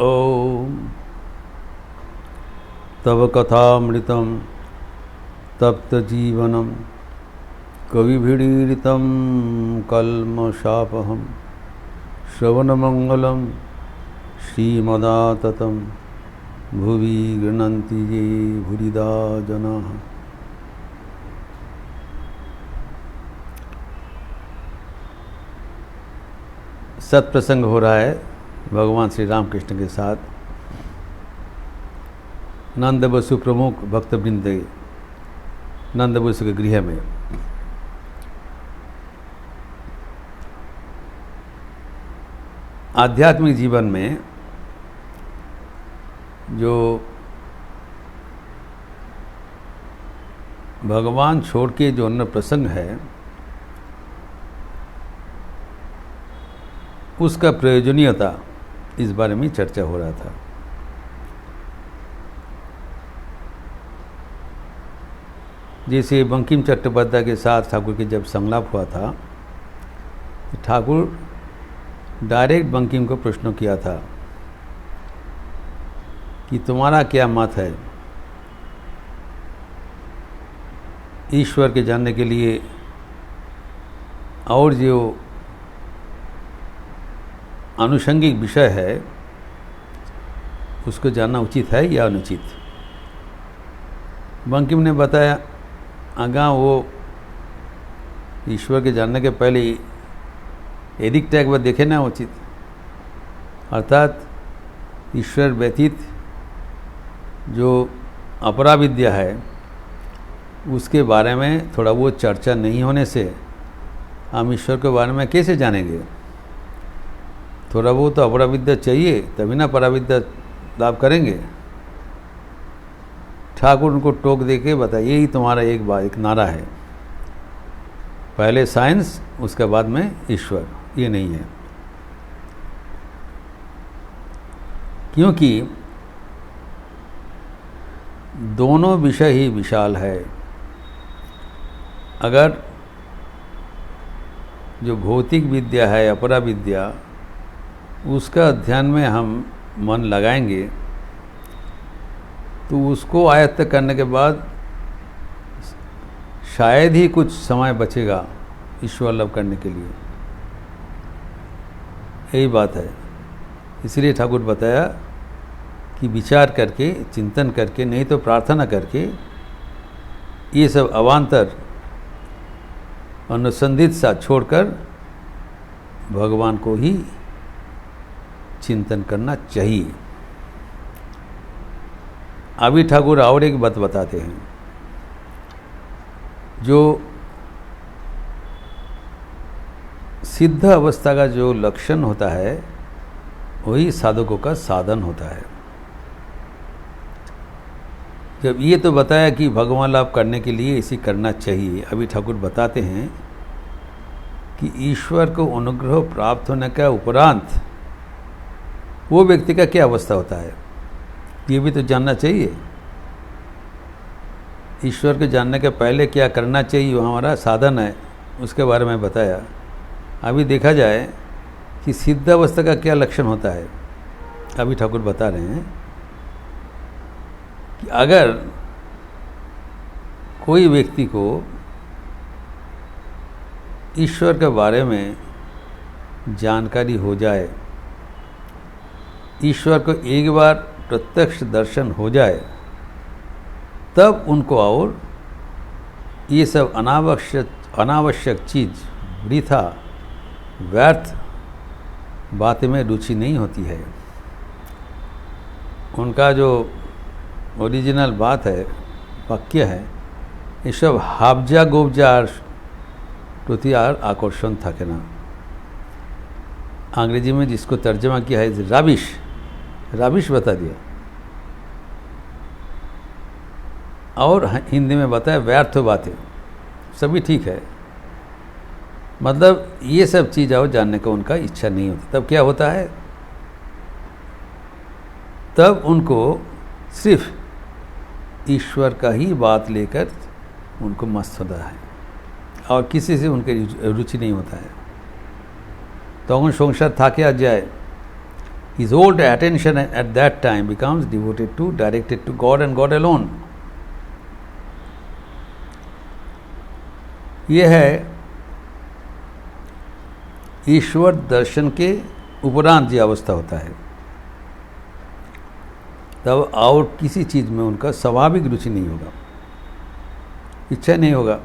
ओम तव कथामृतं तप्तजीवनं कविभिरीडितं कल्मषापहं श्रवणमंगलं श्रीमदाततं भुवि गृह्णन्ति ये भूरिदा जनाः। सत्प्रसंग हो रहा है भगवान श्री रामकृष्ण के साथ नंद बसु प्रमुख भक्तवृंद नंद बसु के गृह में। आध्यात्मिक जीवन में जो भगवान छोड़ के जो अन्य प्रसंग है उसका प्रयोजनीयता इस बारे में चर्चा हो रहा था। जैसे बंकिम चट्टोपाध्याय के साथ ठाकुर के जब संलाप हुआ था तो ठाकुर डायरेक्ट बंकिम को प्रश्न किया था कि तुम्हारा क्या मत है ईश्वर के जानने के लिए और जो आनुषंगिक विषय है उसको जानना उचित है या अनुचित। बंकिम ने बताया आगा वो ईश्वर के जानने के पहले एदिक टैग पर देखे ना उचित, अर्थात ईश्वर व्यतीत जो अपरा विद्या है उसके बारे में थोड़ा वो चर्चा नहीं होने से हम ईश्वर के बारे में कैसे जानेंगे। थोड़ा वो तो अपरा विद्या चाहिए तभी ना पराविद्या लाभ करेंगे। ठाकुर उनको टोक दे के बताइए यही तुम्हारा एक नारा है, पहले साइंस उसके बाद में ईश्वर, ये नहीं है। क्योंकि दोनों विषय ही विशाल है। अगर जो भौतिक विद्या है अपरा विद्या उसका अध्ययन में हम मन लगाएंगे तो उसको आयत्त करने के बाद शायद ही कुछ समय बचेगा ईश्वर लाभ करने के लिए। यही बात है। इसलिए ठाकुर बताया कि विचार करके चिंतन करके नहीं तो प्रार्थना करके ये सब अवान्तर अनुसंधित सा छोड़कर भगवान को ही चिंतन करना चाहिए। अभी ठाकुर और एक बात बताते हैं, जो सिद्ध अवस्था का जो लक्षण होता है वही साधकों का साधन होता है। जब ये तो बताया कि भगवान लाभ करने के लिए इसी करना चाहिए, अभी ठाकुर बताते हैं कि ईश्वर को अनुग्रह प्राप्त होने का उपरांत वो व्यक्ति का क्या अवस्था होता है ये भी तो जानना चाहिए। ईश्वर को जानने के पहले क्या करना चाहिए वो हमारा साधन है, उसके बारे में बताया। अभी देखा जाए कि सिद्ध अवस्था का क्या लक्षण होता है। अभी ठाकुर बता रहे हैं कि अगर कोई व्यक्ति को ईश्वर के बारे में जानकारी हो जाए, ईश्वर को एक बार प्रत्यक्ष दर्शन हो जाए, तब उनको और ये सब अनावश्यक चीज़ वृथा व्यर्थ बातें में रुचि नहीं होती है। उनका जो ओरिजिनल बात है वाक्य है, ये सब हाबजा गोबजा प्रति आकर्षण থাকে ना। अंग्रेजी में जिसको तर्जमा किया है राबिश बता दिया, और हिंदी में बताया व्यर्थ बातें, सभी ठीक है। मतलब ये सब चीज़ और जानने का उनका इच्छा नहीं होती। तब क्या होता है, तब उनको सिर्फ ईश्वर का ही बात लेकर उनको मस्त होता है और किसी से उनकी रुचि नहीं होता है। তখন সংসার থাকে আর যায়, His whole attention at that time becomes directed to God and God alone. यह है ईश्वर दर्शन के उपरांत यह अवस्था होता है। तब और किसी चीज़ में उनका स्वाभाविक रुचि नहीं होगा, इच्छा नहीं होगा।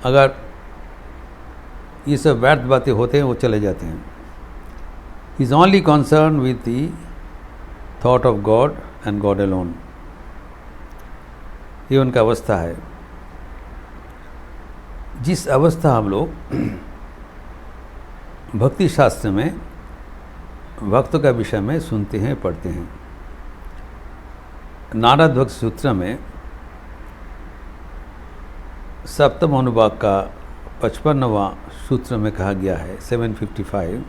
अगर ये सब व्यर्थ बातें होते हैं वो चले जाते हैं। He is only concern with the thought of God and God alone. ये उनका अवस्था है। जिस अवस्था हम लोग भक्ति शास्त्र में भक्त का विषय में सुनते हैं, पढ़ते हैं। नारद भक्त सूत्र में सप्तम अनुभाग का 55वां सूत्र में कहा गया है 755,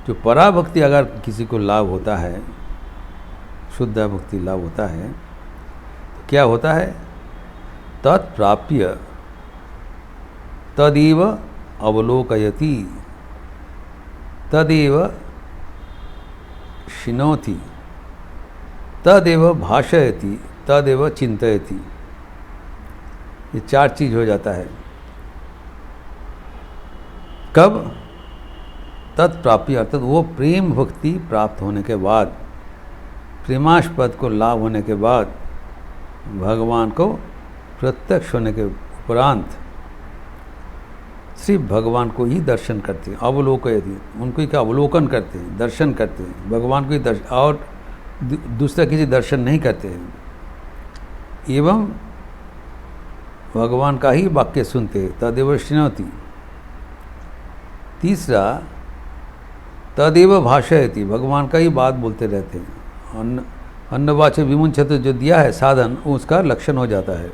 जो पराभक्ति अगर किसी को लाभ होता है, शुद्ध भक्ति लाभ होता है, तो क्या होता है? तत्प्राप्य तदेव अवलोकयति तदेव शिनोति तदेव भाषयति तदेव चिंतयति। ये चार चीज हो जाता है। कब? तत्प्राप्ति अर्थात वो प्रेम भक्ति प्राप्त होने के बाद, प्रेमास्पद को लाभ होने के बाद, भगवान को प्रत्यक्ष होने के उपरांत सिर्फ भगवान को ही दर्शन करते हैं। अवलोकयति, उनको ही क्या अवलोकन करते हैं, दर्शन करते हैं, भगवान को ही दर्शन, और दूसरा किसी दर्शन नहीं करते हैं। एवं भगवान का ही वाक्य सुनते हैं, तदेव शृणोति। तीसरा तदेव भाषयति, भगवान का ही बात बोलते रहते हैं। अन्नवाच्य विमुंचते जो दिया है साधन, उसका लक्षण हो जाता है।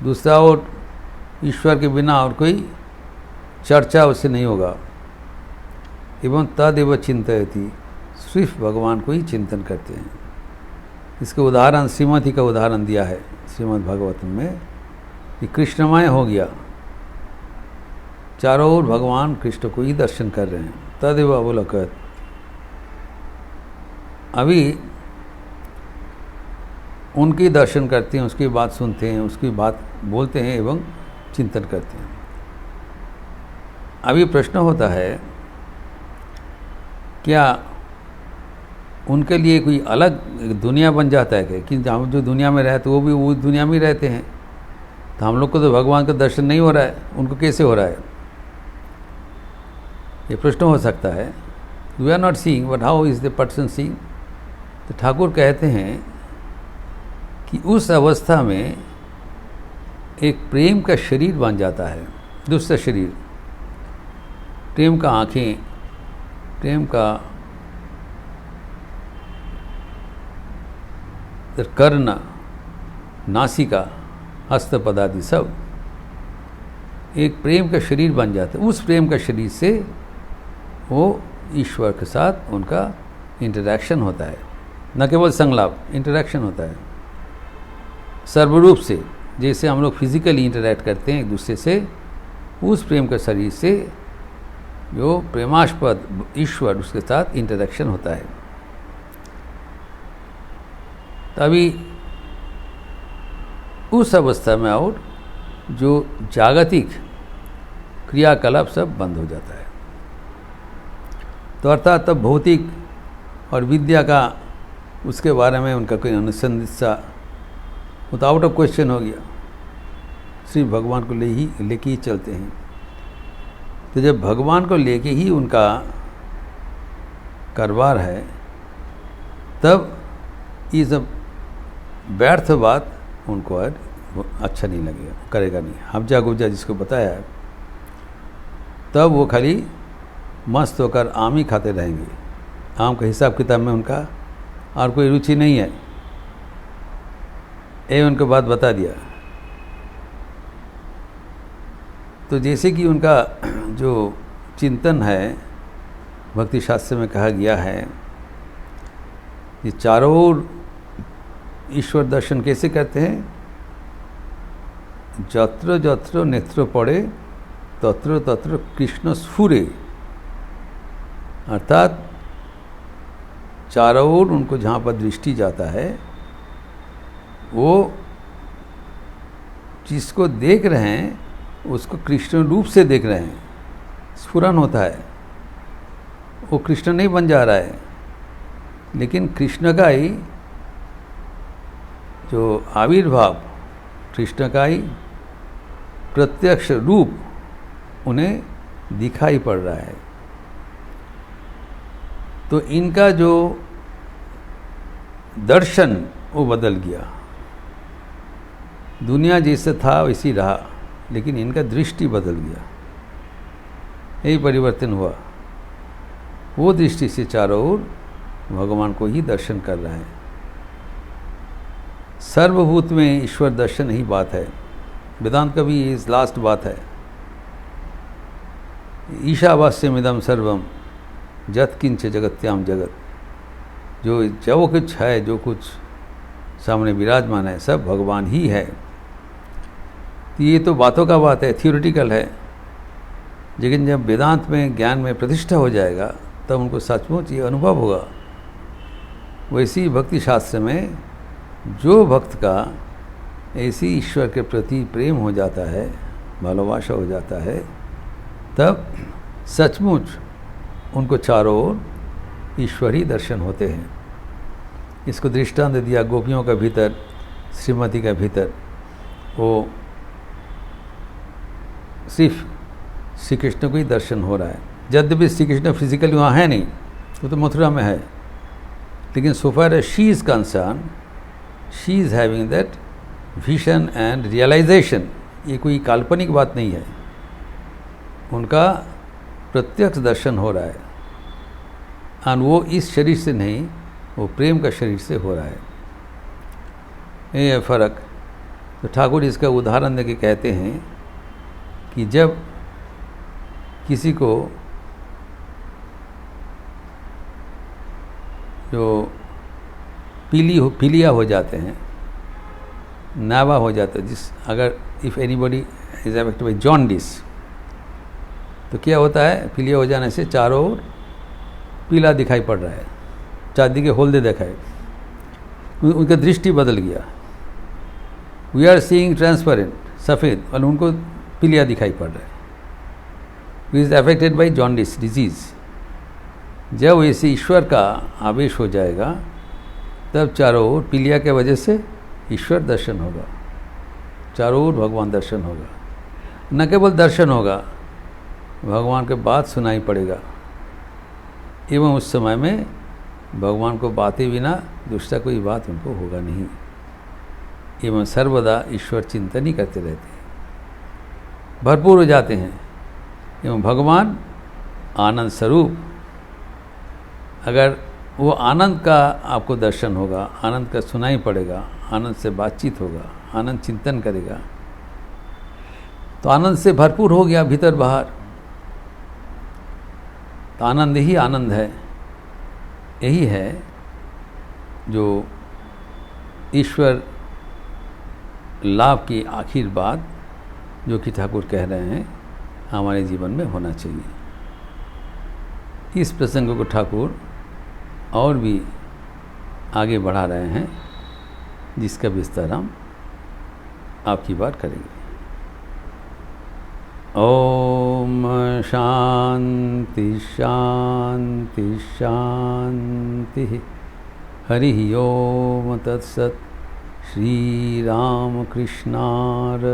दूसरा, और ईश्वर के बिना और कोई चर्चा उससे नहीं होगा। एवं तदेव चिंतयति, सिर्फ भगवान को ही चिंतन करते हैं। इसके उदाहरण श्रीमती का उदाहरण दिया है श्रीमद् भागवतम में कि कृष्णमय हो गया, चारों ओर भगवान कृष्ण को ही दर्शन कर रहे हैं। तदेव अवलोकयति। अभी उनकी दर्शन करते हैं, उसकी बात सुनते हैं, उसकी बात बोलते हैं एवं चिंतन करते हैं। अभी प्रश्न होता है, क्या उनके लिए कोई अलग दुनिया बन जाता है क्या? कि हम जो दुनिया में रहते वो भी उस दुनिया में ही रहते हैं, तो हम लोग को तो भगवान का दर्शन नहीं हो रहा है, उनको कैसे हो रहा है? ये प्रश्न हो सकता है। We are not seeing but how is the person seeing? तो ठाकुर कहते हैं कि उस अवस्था में एक प्रेम का शरीर बन जाता है, दूसरा शरीर, प्रेम का आँखें, प्रेम का कर्ण, नासिका, हस्तपद आदि सब एक प्रेम का शरीर बन जाता है। उस प्रेम का शरीर से वो ईश्वर के साथ उनका इंटरैक्शन होता है, न केवल संलाप, इंटरैक्शन होता है सर्वरूप से। जैसे हम लोग फिजिकली इंटरैक्ट करते हैं एक दूसरे से, उस प्रेम के शरीर से जो प्रेमास्पद ईश्वर, उसके साथ इंटरैक्शन होता है। तभी उस अवस्था में और जो जागतिक क्रियाकलाप सब बंद हो जाता है। तो अर्थात तब भौतिक और विद्या का उसके बारे में उनका कोई अनुसंधित्सा वो तो आउट ऑफ क्वेश्चन हो गया। सिर्फ भगवान को लेके ही चलते हैं। तो जब भगवान को लेके ही उनका कारोबार है, तब ये सब व्यर्थ बात उनको अच्छा नहीं लगेगा, करेगा नहीं। हब्जा गुब्जा जिसको बताया है, तब वो खाली मस्त होकर आम ही खाते रहेंगे। आम का हिसाब किताब में उनका और कोई रुचि नहीं है। ये उनको बात बता दिया। तो जैसे कि उनका जो चिंतन है भक्ति शास्त्र में कहा गया है, ये चारों ओर ईश्वर दर्शन कैसे करते हैं? जत्र जत्र नेत्र पड़े तत्र तत्र कृष्ण स्फुरे। अर्थात चारों ओर उनको जहाँ पर दृष्टि जाता है वो जिसको देख रहे हैं उसको कृष्ण रूप से देख रहे हैं, स्फुरन होता है। वो कृष्ण नहीं बन जा रहा है, लेकिन कृष्ण का ही जो आविर्भाव, कृष्ण का ही प्रत्यक्ष रूप उन्हें दिखाई पड़ रहा है। तो इनका जो दर्शन वो बदल गया। दुनिया जैसे था वैसी रहा, लेकिन इनका दृष्टि बदल गया, यही परिवर्तन हुआ। वो दृष्टि से चारों ओर भगवान को ही दर्शन कर रहा है। सर्वभूत में ईश्वर दर्शन ही बात है। वेदांत का भी इस लास्ट बात है, ईशावास्यमिदं सर्वम जत किंच जगत्याम जगत। जो कुछ है, जो कुछ सामने विराजमान है, सब भगवान ही है। तो ये तो बातों का बात है, थियोरिटिकल है, लेकिन जब वेदांत में ज्ञान में प्रतिष्ठा हो जाएगा तब उनको सचमुच ये अनुभव होगा। वैसी भक्ति शास्त्र में जो भक्त का ऐसी ईश्वर के प्रति प्रेम हो जाता है, भालोबासा हो जाता है, तब सचमुच उनको चारों ओर ईश्वर ही दर्शन होते हैं। इसको दृष्टांत दिया गोपियों का भीतर, श्रीमती का भीतर वो सिर्फ श्री कृष्ण को ही दर्शन हो रहा है। यद्यपि श्री कृष्ण फिजिकली वहाँ है नहीं, वो तो मथुरा में है, लेकिन so far as she is concerned, she is having that vision and realisation. ये कोई काल्पनिक बात नहीं है, उनका प्रत्यक्ष दर्शन हो रहा है। और वो इस शरीर से नहीं, वो प्रेम का शरीर से हो रहा है। ये है फर्क। तो ठाकुर इसका उदाहरण देके कहते हैं कि जब किसी को जो पीलिया हो जाते हैं, नावा हो जाता है, अगर if anybody is affected by jaundice, तो क्या होता है, पीलिया हो जाने से चारों ओर पीला दिखाई पड़ रहा है, चांदी के होल्डे दिखाए, उनका दृष्टि बदल गया। वी आर सीइंग ट्रांसपेरेंट, सफ़ेद, और उनको पीलिया दिखाई पड़ रहा है। We is affected by jaundice disease. जब ऐसे ईश्वर का आवेश हो जाएगा तब चारों ओर पीलिया के वजह से ईश्वर दर्शन होगा, चारों ओर भगवान दर्शन होगा। न केवल दर्शन होगा, भगवान के बात सुनाई पड़ेगा, एवं उस समय में भगवान को बातें बिना दूसरा कोई बात उनको होगा नहीं, एवं सर्वदा ईश्वर चिंतन ही करते रहते हैं, भरपूर हो जाते हैं। एवं भगवान आनंद स्वरूप, अगर वो आनंद का आपको दर्शन होगा, आनंद का सुनाई पड़ेगा, आनंद से बातचीत होगा, आनंद चिंतन करेगा, तो आनंद से भरपूर हो गया भीतर बाहर। तो आनंद ही आनंद है। यही है जो ईश्वर लाभ की आखिर बात जो कि ठाकुर कह रहे हैं हमारे जीवन में होना चाहिए। इस प्रसंग को ठाकुर और भी आगे बढ़ा रहे हैं, जिसका विस्तार हम आपकी बात करेंगे। ओम शांति शांति शांति। हरि ओम तत्सत। श्री राम कृष्णार्पणमस्तु।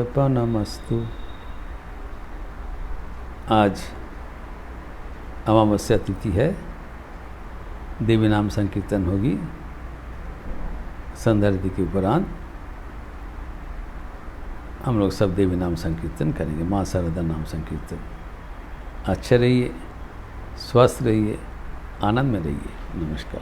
आज अमावस्या तिथि है, देवी नाम संकीर्तन होगी संध्या आरती के उपरांत। हम लोग सब देवी नाम संकीर्तन करेंगे, माँ शारदा नाम संकीर्तन। अच्छे रहिए, स्वस्थ रहिए, आनंद में रहिए। नमस्कार।